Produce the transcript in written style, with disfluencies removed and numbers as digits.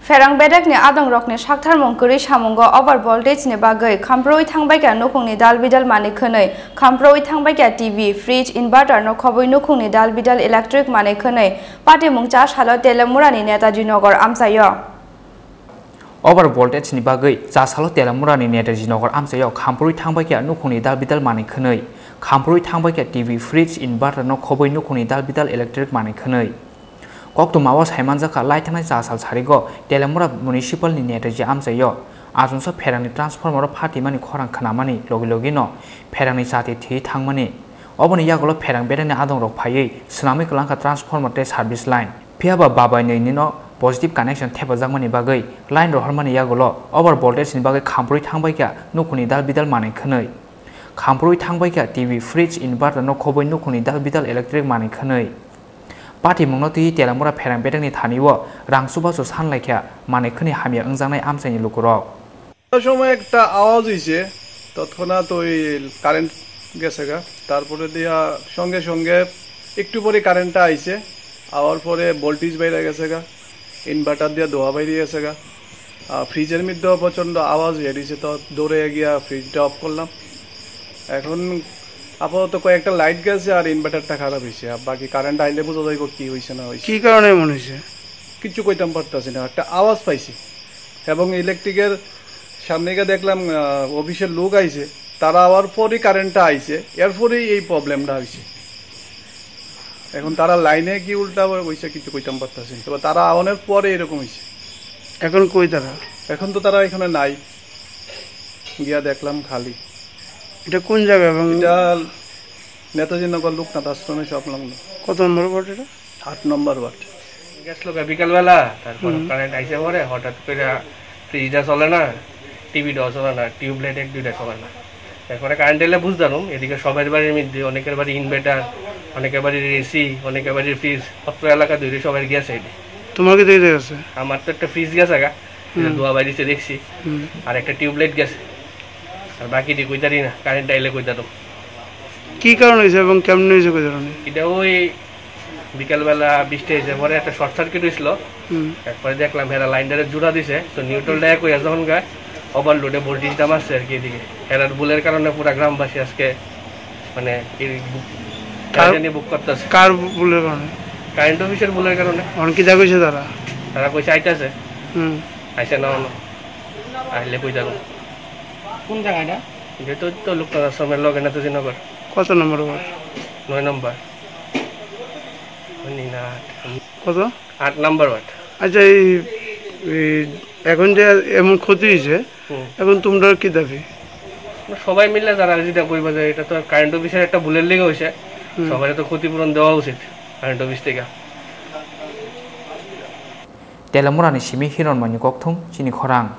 Ferang bedek ni adong rok ni sakthar mongkuri samungo over voltage ni bagai khamproi thangbaiga nokungni dalbidal mani khonoi khamproi thangbaiga TV fridge inverter no khoboi nokungni dalbidal electric mani khonoi pati mungcha salo telemurani netaji nogor amsayo over voltage ni bagai cha salo telemurani netaji nogor amsayo khamproi thangbaiga nokungni dalbidal mani khonoi khamproi thangbaiga TV fridge inverter no khoboi nokungni dalbidal electric mani khonoi Kokto mawas haimanjaka laithanai chasal sarigo telemura municipal ni netaji amsayo ajunsa pherangni transformer phatimani khorang khanamani logi no pherangni chati thi thangmani oboni yagolo pherang bedani adong rok phaiyi snami klangka transformer te service line phiaba babai ni no positive connection thepajangmani bagai line roharmani yagolo over voltage ni bagai khamproi thangbaiga nokuni dal bidal manai khonoi khamproi thangbaiga TV fridge inverter no khoboi nokuni dal bidal electric manai khonoi Party Monoti Telamura Perang Bedani Taniwo, Rang Subaso Sanlaika, Manekuni Hamia Unzanai Amsani Lukuro. সময় একটা আওয়াজ হইছে তৎক্ষণাৎ ওই current গেছে গা তারপরে দিয়া সঙ্গে সঙ্গে একটু পরে কারেন্টটা আইছে আওয়ার পরে ভোল্টেজ বাইরে গেছে গা ইনভার্টার দিয়া ধোয়া বাইরে গেছে গা ফ্রিজের মধ্যে প্রচন্ড আওয়াজ হয়েছে তো দৌড়ে গিয়া ফ্রিজটা অফ করলাম এখন আপাতত কয়েকটা লাইট গেছে আর ইনভার্টারটা খারাপ হইছে আর বাকি কারেন্ট আইলে বুঝা যাইব কি হইছে না হইছে কি কারণে মনে হইছে কিছু কইতাম পারতাছি না একটা আওয়াজ পাইছি এবং ইলেকট্রিকের সামনে গিয়ে দেখলাম অফিসের লোক আইছে তারা আবার পরে কারেন্টটা আইছে এরপরেই এই প্রবলেমটা হইছে এখন তারা লাইনে কি উল্টা হইছে কিছু কইতাম পারতাছি না তবে তারা আওয়ানোর পরে এরকম হইছে এখন কই তারা এখন তো তারা এখানে নাই গিয়া দেখলাম খালি এটা কোন জায়গা এবং এটা নেতাজি নগর লোকনাথ আশ্রমে সংলগ্ন কত নম্বর ওয়ার্ড এটা 8 নম্বর ওয়ার্ড গেছলো বিকালবেলা তারপর কারেন্ট আইসে পরে হঠাৎ করে ফ্রিজটা চলে না টিভিটাও চলে না টিউবলাইট এক দুইটা চলে না তারপরে কারেন্ট এলে বুঝতাম এদিকে সবার বাড়ির মধ্যে অনেকের বাড়ি ইনভার্টার অনেকের বাড়ির এসি অনেকের বাড়ির ফ্রিজ অত্র এলাকা দূরে সবার গেছে তোমার কি দেখতে গেছে আমার তো একটা ফ্রিজ গেছে গা ধোয়া বাইরেছে দেখছি আর একটা টিউবলাইট গেছে আর বাকি দিয়ে কইতারি না কারেন্ট আইলে কইতাম কি কারণ হয়েছে এবং কেমন হয়েছে কই ধরনের এটা ওই বিকালবেলা বৃষ্টি হয়েছে পরে একটা শর্ট সার্কিট হয়েছিল একবারে দেখলাম হেরা লাইনটারে জোড়া দিছে তো নিউট্রালটা এক হয়ে যখন গায়ে ওভারলোডে ভোল্টেজটা মারছে আর কি এদিকে হেরার বুলের কারণে পুরা গ্রামবাসী আজকে মানে বুক করতেছে কার বুলের কারণে কারেন্ট অফিসের বুলের কারণে অন কি যা কইছে তারা কইছে আইতাছে আইসে না আইলে কই যাবো কোন জায়গাটা যেহেতু তো লোকনাথ আশ্রমের লগে নেতাজি নগর কত নম্বর ওয়ার্ড 9 নম্বর কত 8 নম্বর ওয়ার্ড আচ্ছা এই এখন যে এমন ক্ষতি হয়েছে এখন তোমরা কি দাবি সবাই মিলে যারা যেটা কইবা যে এটা তো কারেন্ট অফিসের একটা ভুলের লেগে হয়েছে সবাই তো ক্ষতিপূরণ দেওয়া উচিত কারেন্ট অফিস থেকে Telamurani Shimi Hiron Mani Kokthum, Chini Khorang.